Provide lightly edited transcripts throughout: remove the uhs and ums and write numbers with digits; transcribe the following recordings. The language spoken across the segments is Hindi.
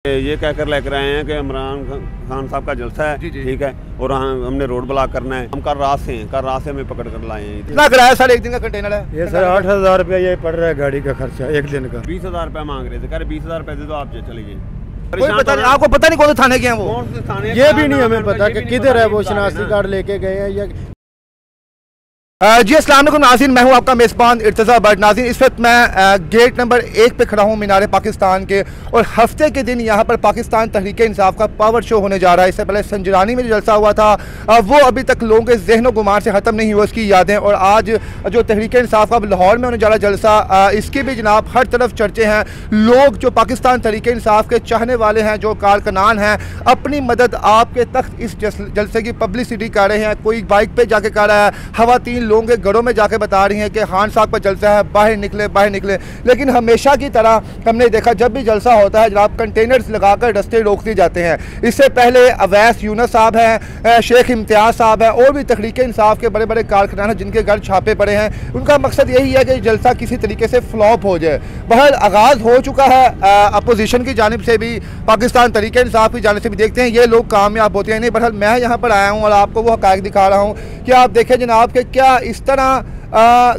ये कहकर लेकर आए हैं कि इमरान खान साहब का जलसा है, ठीक है, और हमने रोड ब्लॉक करना है। हम कल रात से हमें पकड़ कर लाए हैं। कितना किराया सर एक दिन का कंटेनर है? ये सर 8,000 रुपया ये पड़ रहा है गाड़ी का खर्चा एक दिन का। 20,000 रुपया मांग रहे थे, कह रहे 20,000 रुपये दे दो, आप चले गए। कोई पता नहीं, आपको पता नहीं कौन से थाने के हैं वो? कौन से थाने? ये भी नहीं हमें पता कि किधर है वो शनाख्ती कार्ड लेके गए हैं या जी अस्सलाम वालेकुम नाज़रीन, मैं हूं आपका मेज़बान इर्तज़ा भट्ट। नाज़रीन इस वक्त मैं गेट नंबर 1 पे खड़ा हूं मीनार पाकिस्तान के, और हफ्ते के दिन यहां पर पाकिस्तान तहरीक इंसाफ का पावर शो होने जा रहा है। इससे पहले संजरानी में जो जलसा हुआ था वो अभी तक लोगों के ज़हन गुमार से ख़त्म नहीं हुआ, उसकी यादें। और आज जो तहरीक इंसाफ का लाहौर में होने जा रहा जलसा, इसकी भी जनाब हर तरफ चर्चे हैं। लोग जो पाकिस्तान तहरीक इंसाफ के चाहने वाले हैं, जो कारकुनान हैं, अपनी मदद आपके तक इस जलसे की पब्लिसिटी कर रहे हैं। कोई बाइक पर जाके कर रहा है, खवातीन लोगों के घरों में जाके बता रही हैं कि खान साहब का जलसा है, बाहर निकले। लेकिन हमेशा की तरह हमने देखा जब भी जलसा होता है जनाब कंटेनर्स लगाकर रास्ते रोक दिए जाते हैं। इससे पहले अवैस यूनुस साहब हैं, शेख इम्तियाज़ साहब हैं, और भी तहरीक इंसाफ के बड़े बड़े कारकुनान हैं जिनके घर छापे पड़े हैं। उनका मकसद यही है कि जलसा किसी तरीके से फ्लॉप हो जाए। बहर आगाज़ हो चुका है अपोजिशन की जानिब से भी, पाकिस्तान तहरीक इंसाफ की जानिब से भी। देखते हैं ये लोग कामयाब होते हैं नहीं। बहरहाल मैं यहाँ पर आया हूँ और आपको वो हक़ाइक़ दिखा रहा हूँ कि आप देखें जनाब के क्या इस तरह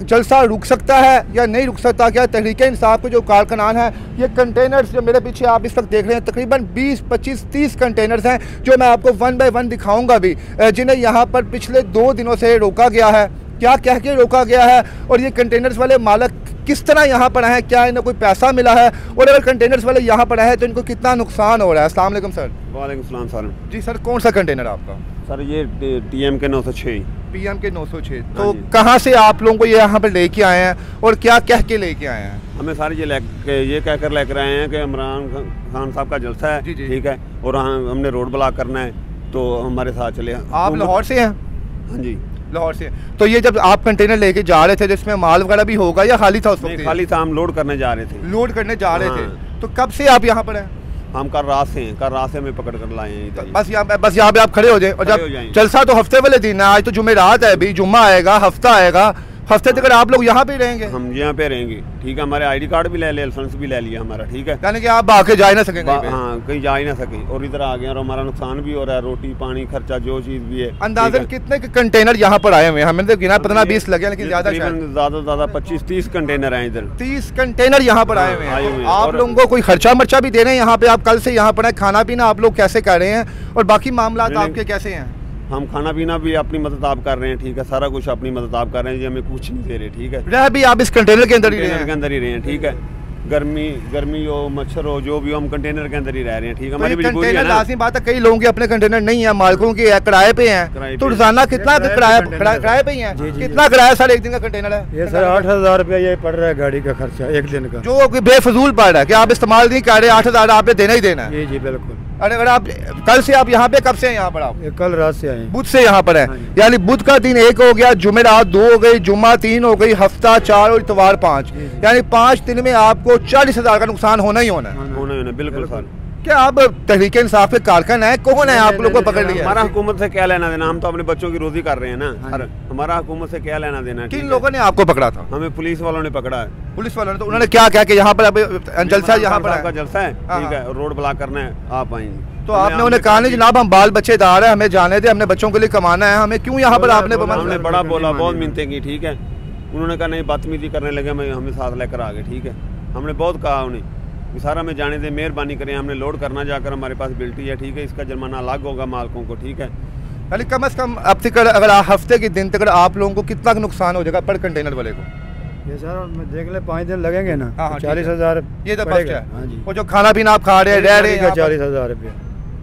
जलसा रुक सकता है या नहीं रुक सकता। क्या तहरीक इंसाफ के जो कारकुनान हैं, ये कंटेनर्स जो मेरे पीछे आप इस वक्त देख रहे हैं, तकरीबन 20, 25, 30 कंटेनर्स हैं जो मैं आपको 1 बाय 1 दिखाऊंगा भी, जिन्हें यहाँ पर पिछले 2 दिनों से रोका गया है। क्या कह के रोका गया है और ये कंटेनर्स वाले मालिक किस तरह यहाँ पर आए, क्या इन्हें कोई पैसा मिला है, और अगर कंटेनर्स वाले यहाँ पर आए तो इनको कितना नुकसान हो रहा है। अस्सलाम वालेकुम सर। वालेकुम सलाम सर। जी सर, कौन सा कंटेनर आपका? सर ये TM के 906। PM के 906। तो कहाँ से आप लोगों को ये यहाँ पर लेके आए हैं और क्या कह के लेके आए हैं? हमें सारे ये कहकर लेकर आए हैं कि इमरान खान साहब का जलसा है, ठीक है, और हमने रोड ब्लॉक करना है, तो हमारे साथ चले। आप लाहौर से हैं? हाँ जी, लाहौर से। तो ये जब आप कंटेनर लेके जा रहे थे जिसमें माल वगैरह भी होगा या खाली था उस वक्त? खाली था, हम लोड करने जा रहे थे। लोड करने जा रहे थे। तो कब से आप यहाँ पर हैं? हम कल रात से हमें पकड़ कर लाए हैं। बस यहाँ पे आप खड़े हो जाए। और जब जलसा तो हफ्ते वाले दिन है, आज तो जुमेरात है, अभी जुम्मा आएगा, हफ्ता आएगा, हफ्ते तक आप लोग यहाँ पे रहेंगे? हम यहाँ पे रहेंगे, ठीक है। हमारे ID कार्ड भी ले लिया, लाइसेंस भी ले लिया हमारा, ठीक है। यानी कि आप आके जा ही ना सकेंगे? हाँ, कहीं जा ही ना सके, और इधर आ गए और हमारा नुकसान भी हो रहा है, रोटी पानी खर्चा जो चीज़ भी है। अंदाजन कितने कंटेनर यहाँ पर आए हुए हैं? हमें तो गिना 15-20 लगे, लेकिन ज्यादा से ज्यादा 25-30 कंटेनर आए इधर। 30 कंटेनर यहाँ पर आए हुए हैं। आप लोगों को कोई खर्चा मर्चा भी दे रहे हैं यहाँ पे? आप कल से यहाँ पर है, खाना पीना आप लोग कैसे कर रहे हैं और बाकी मामला आपके कैसे हैं? हम खाना पीना भी अपनी मदद आप कर रहे हैं, ठीक है, सारा कुछ अपनी मदद आप कर रहे हैं जी, हमें कुछ नहीं दे रहे, ठीक है। रह भी आप इस कंटेनर के अंदर ही रहे हैं, ठीक है। गर्मी हो, मच्छर हो, जो भी हो, हम कंटेनर के अंदर ही रह रहे हैं, ठीक है। हमारी कंटेनर लाज़मी बात है, कई लोगों के अपने कंटेनर नहीं है, मालिकों के किराए पे हैं, तो रोजाना कितना किराए पे ही है? कितना किराया सर एक दिन का कंटेनर है? ये सर 8,000 रुपया ये पड़ रहा है गाड़ी का खर्चा एक दिन का, जो बेफजूल पड़ रहा है कि आप इस्तेमाल नहीं कर रहे। 8,000 आपने देना ही देना है। जी बिल्कुल। अरे अगर आप कल से आप यहाँ पे, कब से हैं यहाँ पर आप? कल रात से आए, बुध से यहाँ पर है। यानी बुध का दिन 1 हो गया, जुमेरात 2 हो गई, जुम्मा 3 हो गई, हफ्ता 4 और इतवार 5, यानी 5 दिन में आपको 40,000 का नुकसान होना ही होना है। बिल्कुल सर। क्या आप तहरीक इंसाफ के कारकुन है? कौन है आप लोग को पकड़ लिया? हमारा हुकूमत से क्या लेना देना? हम तो अपने बच्चों की रोजी कर रहे हैं ना, हमारा हुकूमत से क्या लेना देना? किन लोगों ने आपको पकड़ा था? हमें पुलिस वालों ने पकड़ा है। पुलिस वालों ने? तो उन्होंने क्या कहा कि यहाँ पर जलसा, यहाँ पर आपका जलसा है, ठीक है, रोड ब्लॉक करना है, आप आएंगे। तो आपने उन्हें कहा नहीं जनाब हम बाल बच्चेदार है, हमें जाने दे, हमने बच्चों के लिए कमाना है, हमें क्यों यहाँ पर? आपने बड़ा बोला, बहुत मिन्नतें की, ठीक है। उन्होंने कहा नहीं, बदतमीजी करने लगे, हमें साथ लेकर आ गए, ठीक है। हमने बहुत कहा उन्हें सारा में जाने दे, मेहरबानी करें, हमने लोड करना जाकर, हमारे पास बिल्टी है, ठीक है, इसका जुर्माना अलग होगा मालिकों को, ठीक है। यानी कम से कम अब तक अगर हफ्ते के दिन तक आप लोगों को कितना नुकसान हो जाएगा पर कंटेनर वाले को? ये सर देख ले 5 दिन लगेंगे ना। 40,000 ये तो बच है। और जो खाना पीना आप खा रहे हैं, रह रहे हैं, 40,000 रुपये।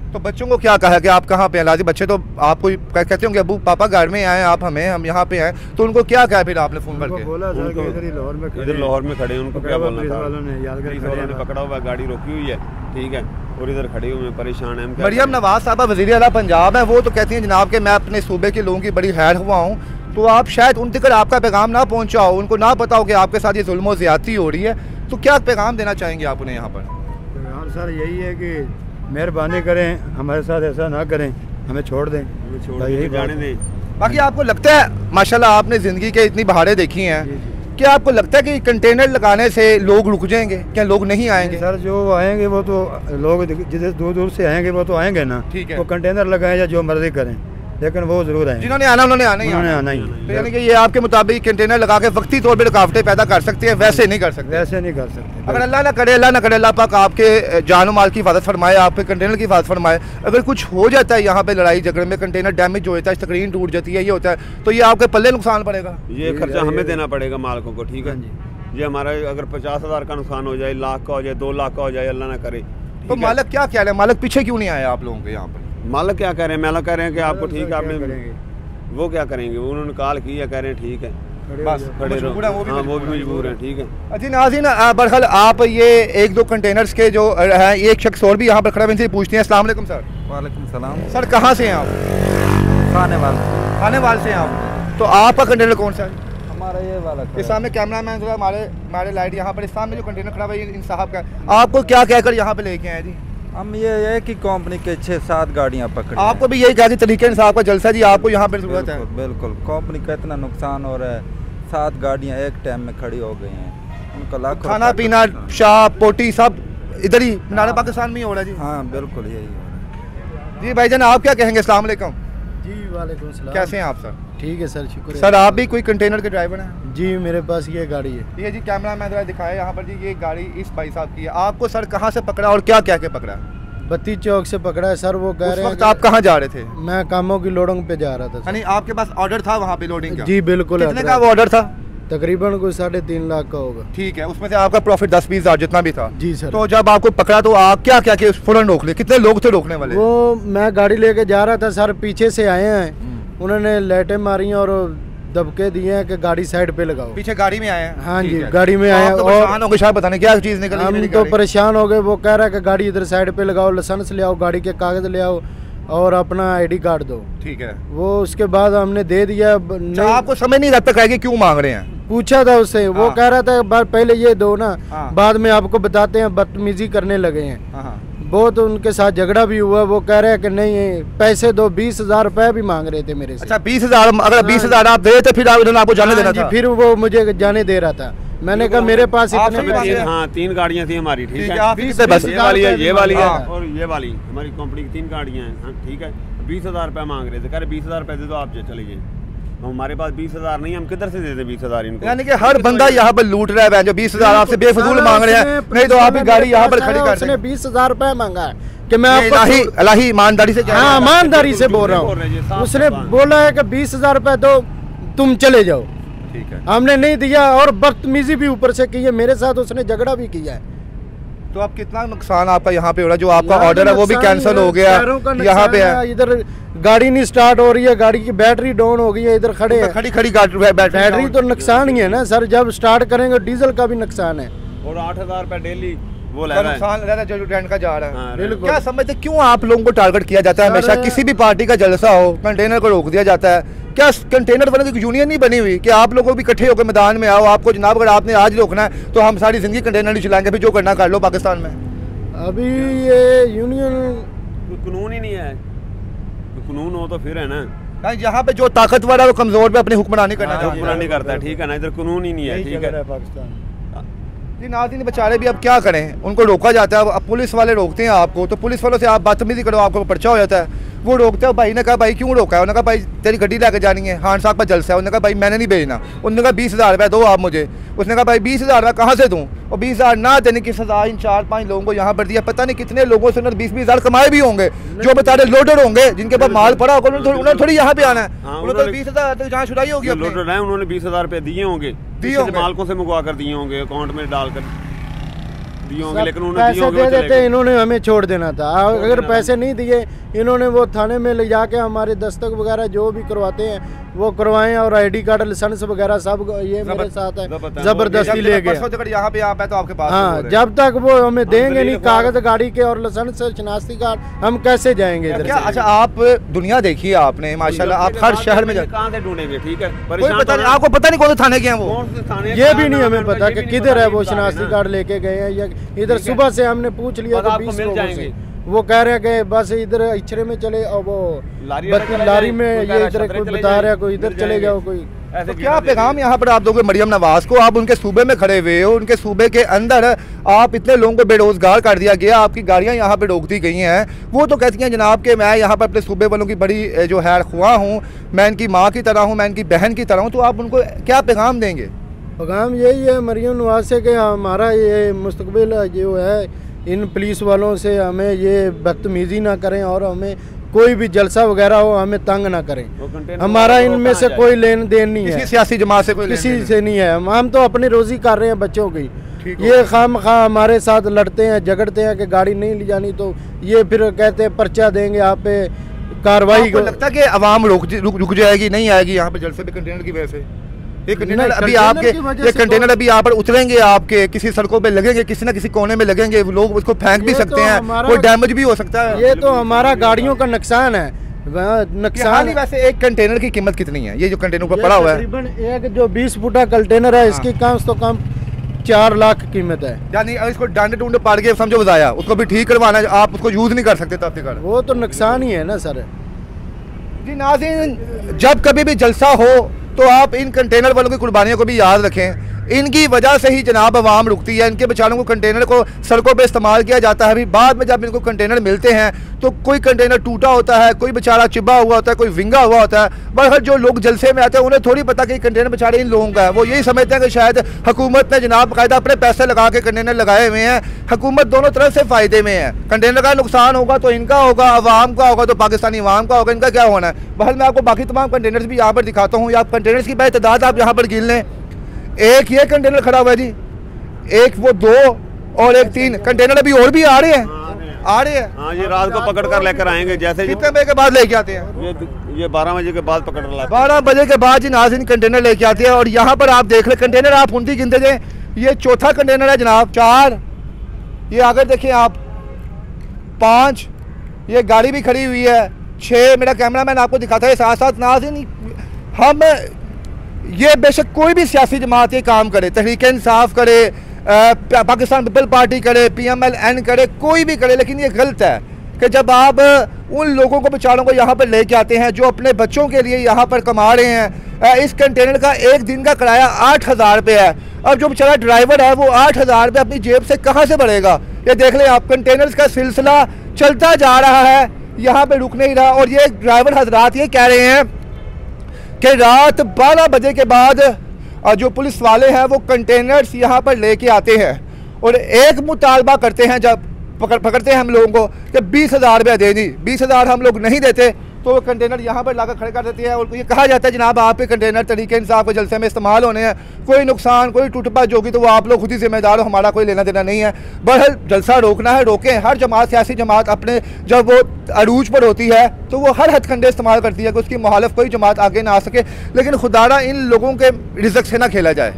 तो बच्चों को क्या कहा कि आप कहाँ पे हैं? लाजी बच्चे तो आपको कहते होंगे अबू पापा घर में आए, आप हम यहाँ पे हैं, तो उनको क्या कहा फिर आपने फोन करके? बोला सर कि इधर लाहौर में खड़े, उनको क्या बोलना था? वालों ने पकड़ा हुआ, गाड़ी रोकी हुई है, ठीक है, और इधर खड़े हुए परेशान है। मरियम नवाज साहबा वज़ीर आला पंजाब है, वो तो कहती हैं जनाब के मैं अपने सूबे के लोगों की बड़ी हैर हुआ हूँ, तो आप शायद उन तक आपका पैगाम ना पहुँचा हो, उनको ना पता हो कि आपके साथ ये जुल्म और ज़्यादती हो रही है, तो क्या पैगाम देना चाहेंगे आप उन्हें यहाँ पर? पैगाम सर यही है कि मेहरबानी करें, हमारे साथ ऐसा ना करें, हमें छोड़ दें, यही जाने दें। बाकी आपको लगता है माशाल्लाह आपने ज़िंदगी के इतनी बहारें देखी हैं, क्या आपको लगता है कि कंटेनर लगाने से लोग रुक जाएंगे, क्या लोग नहीं आएंगे? सर जो आएंगे वो तो लोग जिधर दूर दूर से आएंगे वो तो आएंगे ना, ठीक है। वो कंटेनर लगाएं या जो मर्जी करें, लेकिन वो जरूर आएंगे। जिन्होंने आना उन्होंने आना ही आना ही। तो यानी कि ये आपके मुताबिक कंटेनर लगा के वक्ती तौर पे रुकावटें पैदा कर सकते हैं, वैसे नहीं कर सकते। वैसे नहीं कर सकते। अगर अल्लाह ना करे अल्लाह पाक आपके जान माल की हिफाजत फरमाए, आपके कंटेनर की हिफाजत फरमाए, अगर कुछ हो जाता है यहाँ पे लड़ाई झगड़े में, कंटेनर डैमेज हो जाता है, स्क्रीन टूट जाती है, ये होता है, तो ये आपके पल्ले नुकसान पड़ेगा, ये खर्चा हमें देना पड़ेगा मालिकों को, ठीक है। ये हमारा अगर 50,000 का नुकसान हो जाए, लाख का हो जाए, 2 लाख का हो जाए, अल्लाह ना करे। तो मालिक क्या कह रहे हैं, मालिक पीछे क्यों नहीं आया आप लोगों के यहाँ पर? मालिक क्या कह रहे हैं, मालिक कह रहे हैं कि आपको ठीक है, आपने वो क्या करेंगे, वो उन्होंने कॉल की है, कह रहे हैं ठीक है, बस खड़े रहो। वो भी मजबूर हैं, ठीक है। जी नाज़रीन, बहरहाल आप ये 1-2 कंटेनर्स के जो हैं, एक शख्स और भी यहाँ पर खड़ा है, इनसे पूछते हैं। अस्सलाम वालेकुम सर। वालेकुम सलाम। सर कहाँ से हैं आप? खानेवाल से हैं आप। तो आपका कंटेनर कौन सा है? हमारा ये वाला ये सामने कैमरा मैन जो है, हमारे लाइट यहाँ पर, इस सामने जो कंटेनर खड़ा है इन साहब का, आपको क्या कहकर यहाँ पे लेके आए जी? हम ये एक ही कंपनी के 6-7 गाड़ियाँ पकड़ी। आपको भी यही कहा कि तरीके इंसाफ का जलसा जी, आपको यहाँ पर जरूरत है? बिल्कुल, कंपनी का इतना नुकसान हो रहा है, 7 गाड़ियाँ एक टाइम में खड़ी हो गई हैं, उनका लाखों खाना पीना शाह पोटी सब इधर ही मीनार पाकिस्तान में ही हो रहा है जी। हाँ बिल्कुल यही हो रहा है। जी भाईजान, आप क्या कहेंगे? अस्सलाम वालेकुम जी। वालेकुम सलाम। कैसे हैं आप सर? ठीक है सर, शुक्र। सर आप भी कोई कंटेनर के ड्राइवर हैं? जी मेरे पास ये गाड़ी है। ये जी कैमरा मैन जरा दिखाया यहाँ पर जी, ये गाड़ी इस भाई साहब की है। आपको सर कहाँ से पकड़ा और क्या क्या के पकड़ा? बत्ती चौक से पकड़ा है सर। वो कह रहे हैं आप कहाँ जा रहे थे? मैं कामों की लोडिंग पे जा रहा था। यानी आपके पास ऑर्डर था वहाँ पे लोडिंग का? जी बिल्कुल। कितने का वो ऑर्डर था? तकरीबन कोई 3.5 लाख का होगा। ठीक है, उसमें से आपका प्रॉफिट 10-20 हज़ार जितना भी था। जी सर। तो जब आपको पकड़ा तो आप क्या क्या किया, फौरन रोक लिए? कितने लोग थे रोकने वाले? वो मैं गाड़ी लेके जा रहा था सर, पीछे से आए हैं, उन्होंने लाइटें मारी और दबके दिए हैं कि गाड़ी साइड पे लगाओ। पीछे गाड़ी में आए हैं? हाँ जी गाड़ी में आए हैं। और शायद बताने क्या चीज़ निकली? हम तो परेशान हो गए। वो कह रहा है कि गाड़ी इधर साइड पे लगाओ, लाइसेंस ले आओ, गाड़ी के कागज ले आओ और अपना ID कार्ड दो। ठीक है। वो उसके बाद हमने दे दिया। आपको समझ नहीं लगता है कि क्यों मांग रहे हैं? पूछा था उससे, वो कह रहा था पहले ये दो ना, बाद में आपको बताते हैं। बदतमीजी करने लगे हैं, बहुत उनके साथ झगड़ा भी हुआ। वो कह रहे हैं कि नहीं पैसे दो, 20,000 रुपए भी मांग रहे थे मेरे से। अच्छा 20,000? अगर 20,000 आप दे तो फिर आपको जाने देना था? फिर वो मुझे जाने दे रहा था। मैंने कहा मेरे पास इतने। हाँ 3 गाड़ियाँ थी हमारी, ठीक है। ये वाली है, ये वाली है और ये वाली, हमारी कंपनी की 3 गाड़ियाँ हैं, ठीक है। 20,000 रुपये मांग रहे थे, कह रहे 20,000 रुपये दे दो, आप चले गए। हमारे पास 20,000 नहीं, हम किधर से दे दें 20,000 इनको? यानी कि हर बंदा यहाँ पर लूट रहा है जो 20,000 आपसे बेफजूल मांग रहे हैं। नहीं तो आप ही गाड़ी यहाँ पर खड़ी कर दें। 20,000 रुपए मांगा है कि मैं आपको ईमानदारी से, हाँ ईमानदारी से बोल रहा हूँ। उसने बोला है कि 20,000 रुपए दो, तुम चले जाओ। ठीक है। हमने नहीं दिया और बदतमीजी भी ऊपर से की है मेरे साथ, उसने झगड़ा भी किया है। तो अब कितना नुकसान आपका यहाँ पे हो रहा है? जो आपका ऑर्डर है वो भी कैंसिल हो गया, यहाँ पे है। इधर गाड़ी नहीं स्टार्ट हो रही है, गाड़ी की बैटरी डाउन हो गई है, इधर खड़े हैं। खड़ी बैटरी तो नुकसान ही है ना सर, जब स्टार्ट करेंगे डीजल का भी नुकसान है। और 8,000 रुपए डेली वो नुकसान रहता है जो ट्रेंड का जा रहा है। हाँ, बिल्कुल। क्या समझते क्यों आप लोगों को टारगेट किया जाता है हमेशा? किसी भी पार्टी का जलसा हो कंटेनर को रोक दिया जाता है। क्या कंटेनर वालों की यूनियन नहीं बनी हुई कि आप लोगों को भी इकट्ठे होकर मैदान में आओ? आपको जनाब अगर आपने आज रोकना है तो हम सारी जिंदगी कंटेनर नहीं चलाएंगे, फिर जो करना कर लो पाकिस्तान में। अभी ये यूनियन कानून ही नहीं है, कानून हो तो फिर है ना। यहाँ पे जो ताकतवर है वो कमजोर पे अपनी हुक्मरानी करना चाहिए। हुक्मरानी करता है, ठीक है ना। इधर कानून ही नहीं है, ठीक है। पाकिस्तान जी नाज़रीन बेचारे भी अब क्या करें, उनको रोका जाता है। अब पुलिस वाले रोकते हैं आपको, तो पुलिस वालों से आप बदतमीजी करो आपको पर्चा हो जाता है। वो रोकते हैं। भाई ने कहा भाई क्यों रोका है? उन्होंने कहा भाई तेरी गड्डी लेके जानी है, खान साहब का जलसा है। उन्होंने कहा भाई मैंने नहीं भेजना। उन्होंने कहा 20,000 रुपये दो आप मुझे। उसने कहा भाई 20,000 रुपये कहाँ से दूँ? और 20,000 ना देने की सजा इन 4-5 लोगों को यहाँ पर दिया। पता नहीं कितने लोगों से उन्होंने 20,000 कमाए भी होंगे, जो बेचारे लोडर होंगे, जिनके पास माल पड़ा होगा। उन्होंने थोड़ी यहाँ पे आना है, उन्होंने 20,000 जहाँ छुड़ाई होगी। लोडर है, उन्होंने 20,000 रुपये दिए होंगे, मालकों से मंगवा कर दिए होंगे, अकाउंट में डालकर दिए होंगे, लेकिन उन्होंने पैसे दे देते, इन्होंने हमें छोड़ देना था। अगर पैसे नहीं दिए इन्होंने, वो थाने में ले जाके हमारे दस्तक वगैरह जो भी करवाते हैं वो करवाएं और ID कार्ड लाइसेंस वगैरह सब ये मेरे साथ है, जबरदस्ती ले गए। यहाँ पे आप है तो आपके पास। हाँ जब तक वो हमें देंगे नहीं कागज गाड़ी के और लाइसेंस शनाख्ती कार्ड, हम कैसे जाएंगे इधर? अच्छा आप दुनिया देखी है आपने माशाल्लाह, आप हर शहर में कहाँ से ढूंढेंगे? ठीक है, आपको पता नहीं कौन से थाने के हैं वो? ये भी नहीं हमें पता कि किधर है वो शनाख्ती कार्ड लेके गए हैं या इधर। सुबह से हमने पूछ लिया तो 20 लोगों से, वो कह रहे हैं कि बस इधर इचरे में चले और वो लारी में ये इधर कोई बता रहा है, कोई इधर चले जाओ, कोई ऐसे तो क्या पैगाम यहाँ पर आप दोगे मरियम नवाज को? आप उनके सूबे में खड़े हुए हो, उनके सूबे के अंदर आप इतने लोगों को बेरोजगार कर दिया गया, आपकी गाड़ियाँ यहाँ पे रोक दी गई हैं। वो तो कहती हैं जनाब कि मैं यहाँ पर अपने सूबे वालों की बड़ी जो है ख्वाह हूँ, मैं इनकी माँ की तरह हूँ, मैं इनकी बहन की तरह हूँ। तो आप उनको क्या पैगाम देंगे? पैगाम यही है मरियम नवाज से कि हमारा ये मुस्तकबिल जो है, इन पुलिस वालों से हमें ये बदतमीज़ी ना करें और हमें कोई भी जलसा वगैरह हो हमें तंग ना करें। हमारा इनमें से कोई लेन देन नहीं है, सियासी जमात से कोई किसी से नहीं है। हम तो अपनी रोज़ी कर रहे हैं बच्चों की। ये खामखा हमारे साथ लड़ते हैं, झगड़ते हैं कि गाड़ी नहीं ले जानी, तो ये फिर कहते हैं पर्चा देंगे आप पे, कार्रवाई। लगता है कि आवाम रुक जाएगी, नहीं आएगी यहाँ पे जलसे पे कंटेनर की वजह से? ये कंटेनर अभी आपके, ये कंटेनर अभी यहाँ पर उतरेंगे, आपके किसी सड़कों पे लगेंगे, किसी ना किसी कोने में लगेंगे, लोग उसको फेंक भी सकते हैं, कोई डैमेज भी हो सकता है। ये तो हमारा गाड़ियों का नुकसान है। नुकसान वैसे एक कंटेनर की कीमत कितनी है? ये जो कंटेनर पर पड़ा हुआ है, तकरीबन एक जो 20 फुटा कंटेनर है, इसकी कम से कम 4 लाख कीमत है। यानी इसको डांडे टूंडे पाड़ के समझो बताया, उसको भी ठीक करवाना है, आप उसको यूज नहीं कर सकते तब तक। वो तो नुकसान ही है ना सर। जी नाज़रीन, जब कभी भी जलसा हो तो आप इन कंटेनर वालों की कुर्बानियों को भी याद रखें। इनकी वजह से ही जनाब आवाम रुकती है, इनके बेचारों को कंटेनर को सड़कों पे इस्तेमाल किया जाता है। अभी बाद में जब इनको कंटेनर मिलते हैं तो कोई कंटेनर टूटा होता है, कोई बेचारा चिब्बा हुआ होता है, कोई विंगा हुआ होता है। बहरहाल जो लोग जलसे में आते हैं उन्हें थोड़ी पता कि कंटेनर बेचारे इन लोगों का है। वो यही समझते हैं कि शायद हुकूमत ने जनाब बाकायदा अपने पैसे लगा के कंटेनर लगाए हुए हैं, हुकूमत दोनों तरफ से फ़ायदे में है। कंटेनर का नुकसान होगा तो इनका होगा, अवाम का होगा तो पाकिस्तानी अवाम का होगा, इनका क्या होना है? बहरहाल मैं आपको बाकी तमाम कंटेनर्स भी यहाँ पर दिखाता हूँ। आप कंटेनर्स की बेतादाद आप यहाँ पर गिन लें। एक ये कंटेनर खड़ा हुआ है जी, एक वो 2 और एक 3 कंटेनर अभी और भी आ रहे हैं, आ रहे हैं। हाँ, ये रात को पकड़ कर लेकर आएंगे। जैसे कितने बजे के बाद लेके आते हैं? ये 12 बजे के बाद पकड़ लाते हैं। 12 बजे के बाद जी नाज़रीन कंटेनर लेके आते हैं। और यहाँ पर आप देख ले कंटेनर, आप उनकी गिनते जाए, ये चौथा कंटेनर है जनाब, 4, ये आगे देखें आप, 5, ये गाड़ी भी खड़ी हुई है, 6। मेरा कैमरा मैन आपको दिखाता है साथ साथ। नाज़रीन, हम ये बेशक कोई भी सियासी जमात ये काम करे, तहरीक-ए-इंसाफ करे, पाकिस्तान पीपल पार्टी करे, PMLN करे, कोई भी करे, लेकिन ये गलत है कि जब आप उन लोगों को बेचारों को यहाँ पर लेके आते हैं जो अपने बच्चों के लिए यहाँ पर कमा रहे हैं। इस कंटेनर का एक दिन का किराया 8,000 रुपये है। अब जो बेचारा ड्राइवर है वो 8,000 रुपये अपनी जेब से कहाँ से भरेगा? ये देख लें आप, कंटेनर्स का सिलसिला चलता जा रहा है, यहाँ पर रुक नहीं रहा। और ये ड्राइवर हजरात ये कह रहे हैं कि रात 12 बजे के बाद जो पुलिस वाले हैं वो कंटेनर्स यहाँ पर लेके आते हैं और एक मुतालबा करते हैं, जब पकड़ते हैं हम लोगों को कि 20,000 रुपये दे दी। 20,000 हम लोग नहीं देते तो वो कंटेनर यहाँ पर लाकर खड़े कर देते हैं और ये कहा जाता है जनाब आपके कंटेनर तरीके इंसाफ के जलसे में इस्तेमाल होने हैं, कोई नुकसान कोई टूटपाट होगी तो वो आप लोग खुद ही जिम्मेदार हो, हमारा कोई लेना देना नहीं है। बहरहाल जलसा रोकना है, रोकें। हर जमात, सियासी जमात अपने जब वो अरूज पर होती है तो वो हर हथकंडे इस्तेमाल करती है कि उसकी मुखालिफ कोई जमात आगे ना आ सके, लेकिन खुदारा इन लोगों के रिज़्क से ना खेला जाए।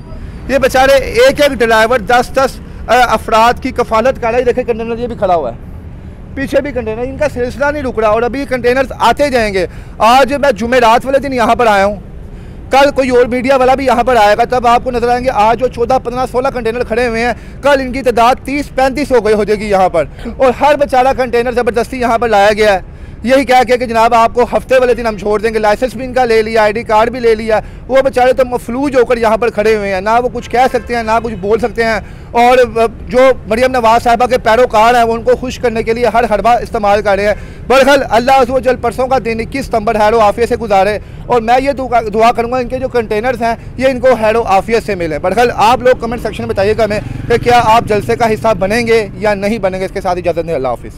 ये बेचारे एक एक ड्राइवर 10-10 अफराद की कफालत कर रहे। देखे कंटेनर ये भी खड़ा हुआ है, पीछे भी कंटेनर, इनका सिलसिला नहीं रुक रहा और अभी कंटेनर्स आते जाएंगे। आज मैं जुमेरात वाले दिन यहाँ पर आया हूँ, कल कोई और मीडिया वाला भी यहाँ पर आएगा तब आपको नजर आएंगे। आज जो 14, 15, 16 कंटेनर खड़े हुए हैं, कल इनकी तादाद 30-35 हो जाएगी यहाँ पर। और हर बेचारा कंटेनर ज़बरदस्ती यहाँ पर लाया गया है, यही कह के कि जनाब आपको हफ्ते वाले दिन हम छोड़ देंगे। लाइसेंस भी इनका ले लिया, ID कार्ड भी ले लिया। वो बेचारे तो मफलूज होकर यहाँ पर खड़े हुए हैं, ना वो कुछ कह सकते हैं ना कुछ बोल सकते हैं। और जो मरियम नवाज साहिबा के पैरोकार हैं वो उनको खुश करने के लिए हर हरबा इस्तेमाल कर रहे हैं। बहरहाल अल्लाह अज़्ज़ व जल परसों का दिन 21 सितंबर हैरो आफियत से गुजारे और मैं ये दुआ करूँगा इनके जो कंटेनर्स हैं ये इनको हैरो आफियत से मिले। बहरहाल आप लोग कमेंट सेक्शन में बताइएगा हमें कि क्या आप जलसे का हिस्सा बनेंगे या नहीं बनेंगे। इसके साथ इजाज़त दें, अल्लाह हाफ़िज़।